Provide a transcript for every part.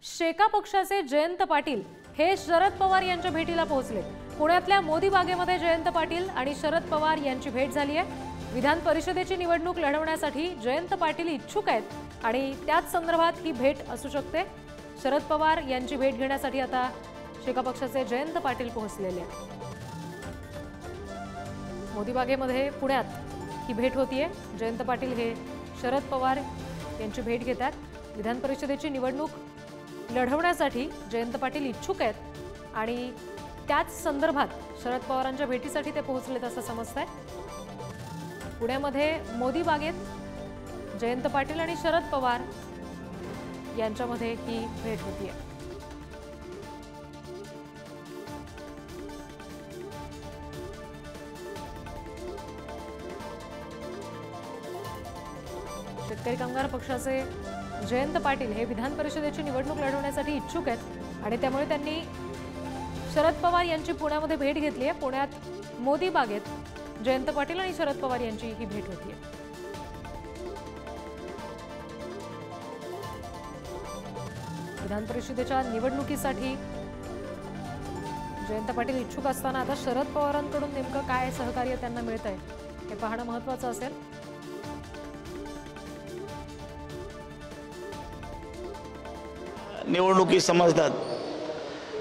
शेका पक्षाचे जयंत पाटील हे शरद पवार यांच्या भेटीला पोहोचले। पुण्यातल्या मोदी बागेमध्ये जयंत पाटील आणि शरद पवार यांची भेट झाली आहे। विधान परिषदेची निवडणूक लढवण्यासाठी जयंत पाटील इच्छुक आहेत आणि त्याच संदर्भात ही भेट असू शकते। शरद पवार यांची भेट घेण्यासाठी आता शेका पक्षाचे जयंत पाटील पोहोचलेले आहेत। मोदी बागेमध्ये पुण्यात ही भेट होतीये। जयंत पाटील हे शरद पवार यांची भेट घेतात। विधान परिषदेची निवडणूक लढवण्यासाठी जयंत पाटील इच्छुक आहेत आणि त्याच संदर्भात शरद पवारांच्या भेटीसाठी ते पोहोचलेत असं समजतंय। पुण्यामध्ये मोदी बागेत जयंत पाटील आणि शरद पवार यांच्यामध्ये ही भेट होतीये। शेतकरी कामगार पक्षाचे जयंत पाटील हे विधान परिषदेची निवडणूक लढवण्यासाठी इच्छुक आहेत आणि त्यामुळे त्यांनी शरद पवार यांची पुण्यामध्ये भेट घेतली आहे। पुण्यात मोदी बागेत जयंत पाटील आणि शरद पवार यांची ही भेट होती आहे। विधान परिषदेच्या निवडणुकीसाठी जयंत पाटील इच्छुक असताना आता शरद पवारांकडून नेमकं काय सहकार्य त्यांना मिळतंय हे पाहणं महत्त्वाचं असेल। निवडणुकी समजतात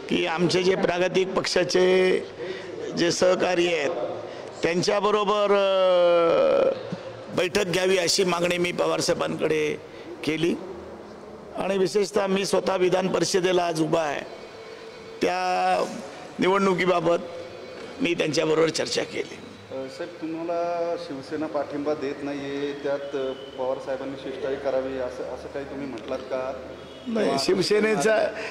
की आमचे जे प्रागतिक पक्षाचे जे सहकारी आहेत त्यांच्याबरोबर बैठक घ्यावी अशी मागणी मी पवारसाहेबांकडे केली आणि विशेषतः मी स्वतः विधान परिषदेला आज उभा आहे त्या निवडणुकीबाबत मी त्यांच्याबरोबर चर्चा केली। साहेब, तुम्हाला शिवसेना पाठिंबा देत नाहीये, त्यात पवार साहेबांनी शिष्टाई करावी असं काही तुम्ही म्हटलात का? नाही,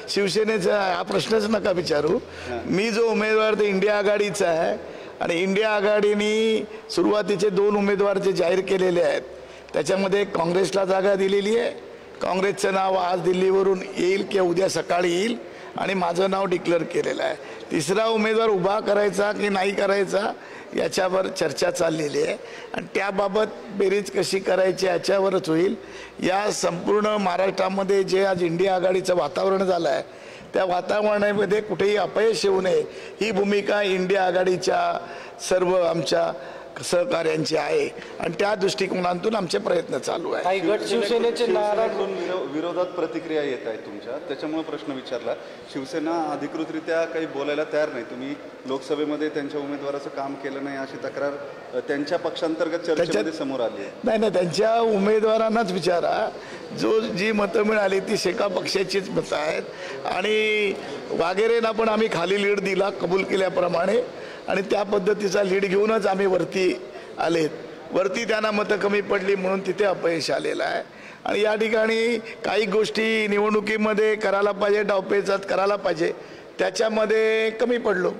शिवसेनेचा हा प्रश्नच नका विचारू। मी जो उमेदवार ते इंडिया आघाडीचा आहे आणि इंडिया आघाडीने सुरुवातीचे 2 उमेदवार जे जाहीर केलेले आहेत त्याच्यामध्ये काँग्रेसला जागा दिलेली आहे। काँग्रेसचं नाव आज दिल्लीवरून येईल किंवा उद्या सकाळी येईल आणि माझं नाव डिक्लेअर केलेलं आहे। तिसरा उमेदवार उभा करायचा की नाही करायचा याच्यावर चर्चा चाललेली आहे आणि त्याबाबत बेरीज कशी करायची याच्यावरच होईल। या संपूर्ण महाराष्ट्रामध्ये जे आज इंडिया आघाडीचं वातावरण झालं आहे त्या वातावरणामध्ये कुठेही अपयश येऊ नये ही भूमिका इंडिया आघाडीच्या सर्व आमच्या सहकार्यांची आहे आणि त्या दृष्टिकोनातून आमचे प्रयत्न चालू आहे। काही गट शिवसेनेचे नाराज विरोधात प्रतिक्रिया येत आहे तुमच्या, त्याच्यामुळे प्रश्न विचारला। शिवसेना अधिकृतरित्या काही बोलायला तयार नाही, तुम्ही लोकसभेमध्ये त्यांच्या उमेदवाराचं काम केलं नाही अशी तक्रार त्यांच्या पक्षांतर्गत चर्चेमध्ये समोर आली आहे। नाही, त्यांच्या उमेदवारांनाच विचारा, जी मतं मिळाली ती शेका पक्षाचीच मतं आहेत आणि वागेरेंना पण आम्ही खाली लीड दिला कबूल केल्याप्रमाणे आणि त्या पद्धतीचा लीड घेऊनच आम्ही वरती आलेत। वरती त्यांना मतं कमी पडली म्हणून तिथे अपयश आलेलं आहे आणि या ठिकाणी काही गोष्टी निवडणुकीमध्ये करायला पाहिजे, डावपेचात करायला पाहिजे, त्याच्यामध्ये कमी पडलो।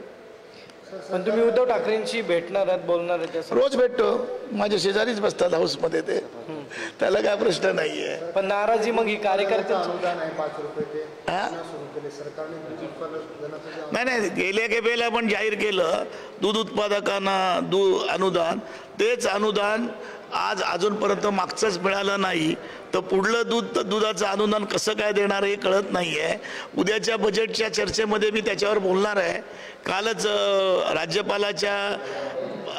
पण तुम्ही उद्धव ठाकरेंशी भेटणार आहात, बोलणार आहेत? रोज भेटतो, माझ्या शेजारीच बसतात हाऊसमध्ये, ते त्याला काय प्रश्न नाही आहे। पण नाराजी मग ही कार्यकर्त्यांची नाही, गेल्या वेळेला पण जाहीर केलं दूध उत्पादकांना अनुदान, तेच अनुदान आज अजूनपर्यंत मागचंच मिळालं नाही तर पुढलं दुधाचं अनुदान कसं काय देणार हे कळत नाही आहे। उद्याच्या बजेटच्या चर्चेमध्ये मी त्याच्यावर बोलणार आहे। कालच राज्यपालाच्या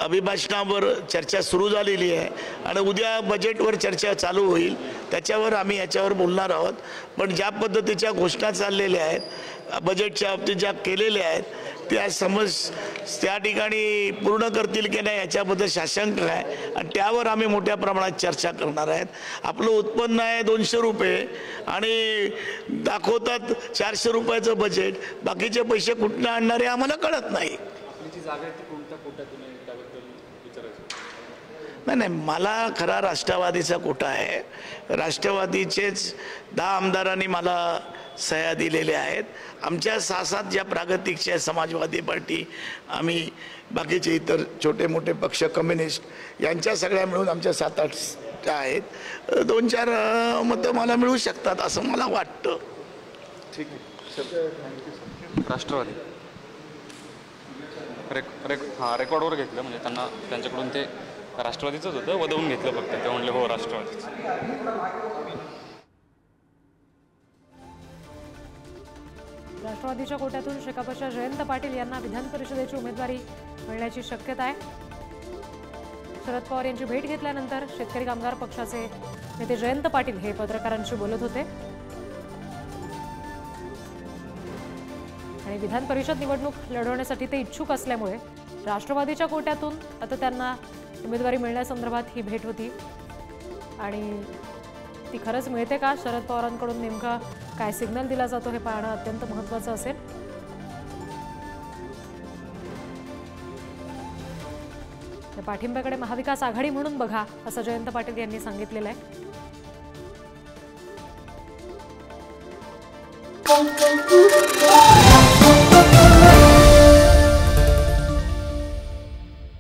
अभिभाषणावर चर्चा सुरू झालेली आहे आणि उद्या बजेटवर चर्चा चालू होईल, त्याच्यावर आम्ही याच्यावर बोलणार आहोत। पण ज्या पद्धतीच्या घोषणा चाललेल्या आहेत बजेटच्या बाबतीत ज्या केलेल्या आहेत त्या ठिकाणी पूर्ण करतील की नाही याच्याबद्दल साशंक आहे आणि त्यावर आम्ही मोठ्या प्रमाणात चर्चा करणार आहेत। आपलं उत्पन्न आहे 200 रुपये आणि दाखवतात 400 रुपयाचं बजेट, बाकीचे पैसे कुठनं आणणारे आम्हाला कळत नाही। नाही, मला खरा राष्ट्रवादीचा कोटा आहे। राष्ट्रवादीचेच 10 आमदारांनी मला सह्या दिलेल्या आहेत। आमच्या 6-7 ज्या प्रागतिकच्या समाजवादी पार्टी, आम्ही बाकीचे इतर छोटे मोठे पक्ष, कम्युनिस्ट यांच्या सगळ्या मिळून आमच्या 7-8 आहेत। 2-4 मतं मला मिळू शकतात असं मला वाटतं। ठीक आहे। राष्ट्रवादी रेकॉर्डवर घेतलं, म्हणजे त्यांच्याकडून ते राष्ट्रवादीचंच होतं, वदवून घेतलं फक्त, ते म्हणले हो राष्ट्रवादीच। राष्ट्रवादीच्या कोट्यातून शेकापच्या जयंत पाटील यांना विधान परिषदेची उमेदवारी मिळण्याची शक्यता आहे. शरद पवार यांची भेट घेतल्यानंतर शेतकरी कामगार पक्षाचे नेते जयंत पाटील हे पत्रकारांशी बोलत होते आणि विधान परिषद निवडणूक लढवण्यासाठी ते इच्छुक असल्यामुळे राष्ट्रवादीच्या कोट्यातून आता त्यांना उमेदवारी मिळण्यासंदर्भात ही भेट होती आणि ती खरंच मिळते का, शरद पवारांकडून नेमका काय सिग्नल दिला जातो हे पाहणं अत्यंत महत्त्वाचं असेल. त्या पाठिंब्याकडे महाविकास आघाडी म्हणून बघा असं जयंत पाटील यांनी सांगितलेलं आहे.